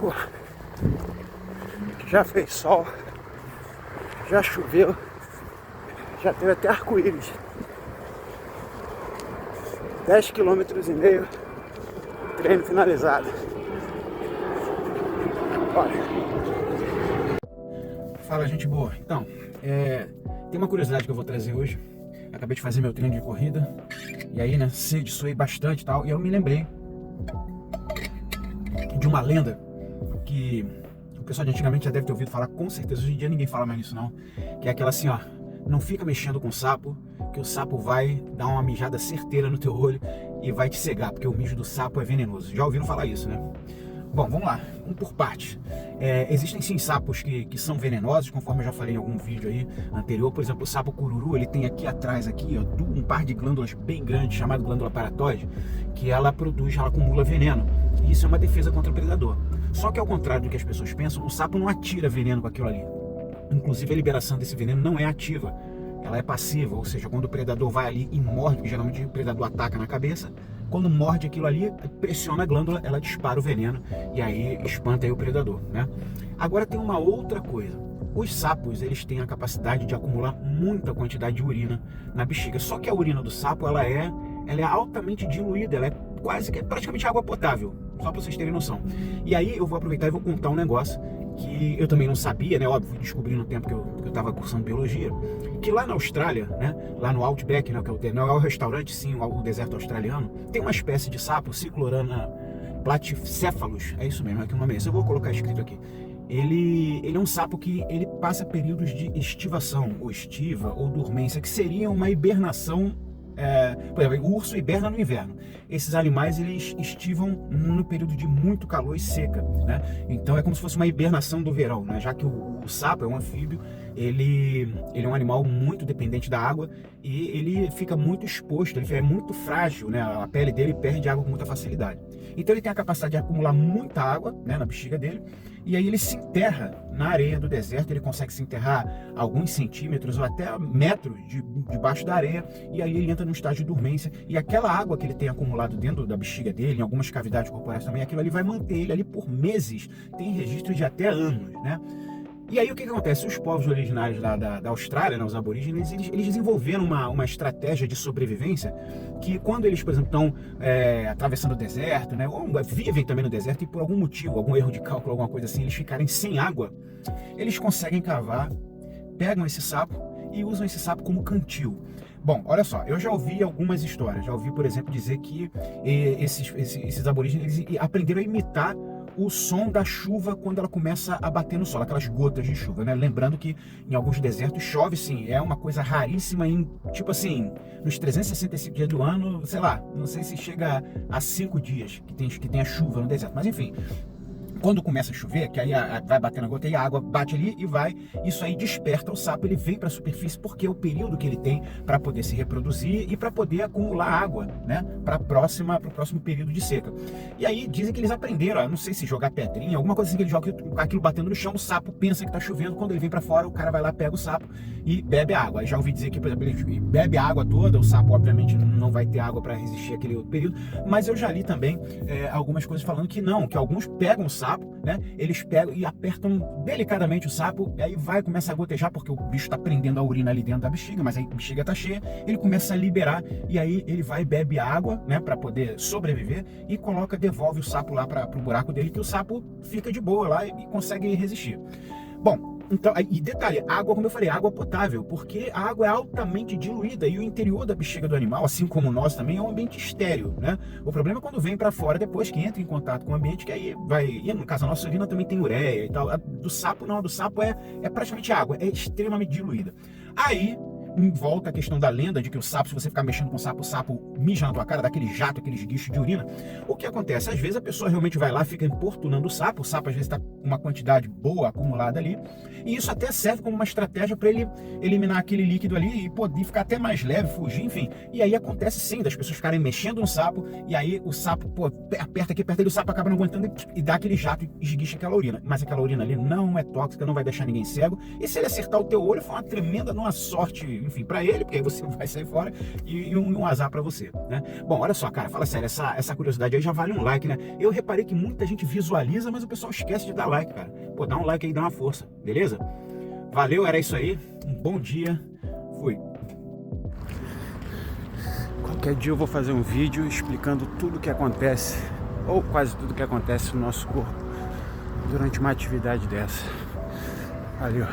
tempo, já fez sol, já choveu, já teve até arco-íris. 10,5 km, treino finalizado. Olha. Fala, gente boa. Então, tem uma curiosidade que eu vou trazer hoje. Acabei de fazer meu treino de corrida e aí, né, suei bastante e tal, e eu me lembrei de uma lenda que o pessoal de antigamente já deve ter ouvido falar, com certeza. Hoje em dia ninguém fala mais nisso não, que é aquela assim, ó: não fica mexendo com o sapo, que o sapo vai dar uma mijada certeira no teu olho e vai te cegar, porque o mijo do sapo é venenoso. Já ouviram falar isso, né? Bom, vamos lá, um por parte. Existem sim sapos que são venenosos, conforme eu já falei em algum vídeo aí anterior. Por exemplo, o sapo cururu, ele tem aqui atrás, aqui, ó, um par de glândulas bem grandes, chamado glândula paratóide, que ela acumula veneno. E isso é uma defesa contra o predador. Só que ao contrário do que as pessoas pensam, o sapo não atira veneno com aquilo ali. Inclusive a liberação desse veneno não é ativa, ela é passiva, ou seja, quando o predador vai ali e morde, porque geralmente o predador ataca na cabeça, quando morde aquilo ali, pressiona a glândula, ela dispara o veneno e aí espanta aí o predador, né? Agora tem uma outra coisa: os sapos, eles têm a capacidade de acumular muita quantidade de urina na bexiga, só que a urina do sapo, ela é altamente diluída, ela é praticamente água potável, só para vocês terem noção. E aí eu vou aproveitar e vou contar um negócio que eu também não sabia, né? Óbvio, descobri no tempo que eu estava cursando biologia, que lá na Austrália, né? Lá no Outback, né? Que não é o restaurante, sim, o deserto australiano, tem uma espécie de sapo, Cyclorana platycephalus, é isso mesmo, aqui o nome é esse, eu vou colocar escrito aqui. Ele é um sapo que ele passa períodos de estivação, ou estiva, ou dormência, que seria uma hibernação. Por exemplo, o urso hiberna no inverno. Esses animais, eles estivam no período de muito calor e seca, né? Então é como se fosse uma hibernação do verão, né? Já que o sapo é um anfíbio, ele é um animal muito dependente da água e ele fica muito exposto, ele é muito frágil, né? A pele dele perde água com muita facilidade. Então ele tem a capacidade de acumular muita água, né, na bexiga dele, e aí ele se enterra na areia do deserto. Ele consegue se enterrar alguns centímetros ou até metros debaixo da areia, e aí ele entra num estágio de dormência, e aquela água que ele tem acumulado dentro da bexiga dele, em algumas cavidades corporais também, aquilo ali vai manter ele ali por meses, tem registro de até anos, né? E aí o que acontece? Os povos originários da Austrália, né, os aborígenes, eles desenvolveram uma estratégia de sobrevivência que, quando eles, por exemplo, estão atravessando o deserto, né, ou vivem também no deserto, e por algum motivo, algum erro de cálculo, alguma coisa assim, eles ficarem sem água, eles conseguem cavar, pegam esse sapo e usam esse sapo como cantil. Bom, olha só, eu já ouvi algumas histórias. Já ouvi, por exemplo, dizer que esses aborígenes, eles aprenderam a imitar o som da chuva quando ela começa a bater no solo, aquelas gotas de chuva, né? Lembrando que em alguns desertos chove, sim, é uma coisa raríssima, tipo assim, nos 365 dias do ano, sei lá, não sei se chega a 5 dias que tem a chuva no deserto, mas enfim. Quando começa a chover, que aí vai batendo a gota e a água bate ali e vai, isso aí desperta o sapo, ele vem para a superfície, porque é o período que ele tem para poder se reproduzir e para poder acumular água, né, para o próximo período de seca. E aí dizem que eles aprenderam, ó, não sei se jogar pedrinha, alguma coisa assim, que ele joga aquilo batendo no chão, o sapo pensa que está chovendo, quando ele vem para fora, o cara vai lá, pega o sapo e bebe a água. Aí já ouvi dizer que, por exemplo, ele bebe a água toda, o sapo obviamente não vai ter água para resistir aquele período, mas eu já li também algumas coisas falando que não, que alguns pegam o sapo, né? Eles pegam e apertam delicadamente o sapo, e aí começa a gotejar, porque o bicho está prendendo a urina ali dentro da bexiga, mas aí a bexiga está cheia, ele começa a liberar, e aí ele vai e bebe água, né, para poder sobreviver, e devolve o sapo lá para o buraco dele, que o sapo fica de boa lá e consegue resistir. Bom, então, e detalhe, água, como eu falei, água potável, porque a água é altamente diluída e o interior da bexiga do animal, assim como o nosso também, é um ambiente estéril, né? O problema é quando vem para fora, depois que entra em contato com o ambiente, que aí vai, e no caso a nossa urina também tem ureia e tal. A do sapo não, a do sapo é praticamente água, é extremamente diluída. Aí volta a questão da lenda de que o sapo, se você ficar mexendo com o sapo mija na tua cara, daquele jato, aqueles guichos de urina. O que acontece? Às vezes a pessoa realmente vai lá, fica importunando o sapo às vezes está com uma quantidade boa acumulada ali, e isso até serve como uma estratégia para ele eliminar aquele líquido ali e poder ficar até mais leve, fugir, enfim. E aí acontece sim, das pessoas ficarem mexendo no sapo, e aí o sapo, aperta aqui, e o sapo acaba não aguentando e dá aquele jato e esguicha aquela urina. Mas aquela urina ali não é tóxica, não vai deixar ninguém cego, e se ele acertar o teu olho, foi uma tremenda, numa sorte enfim, pra ele, porque aí você vai sair fora, e um azar pra você, né? Bom, olha só, cara, fala sério, essa curiosidade aí já vale um like, né? Eu reparei que muita gente visualiza, mas o pessoal esquece de dar like, cara. Pô, dá um like aí, dá uma força, beleza? Valeu, era isso aí. Um bom dia. Fui. Qualquer dia eu vou fazer um vídeo explicando tudo o que acontece, ou quase tudo que acontece no nosso corpo durante uma atividade dessa. Valeu.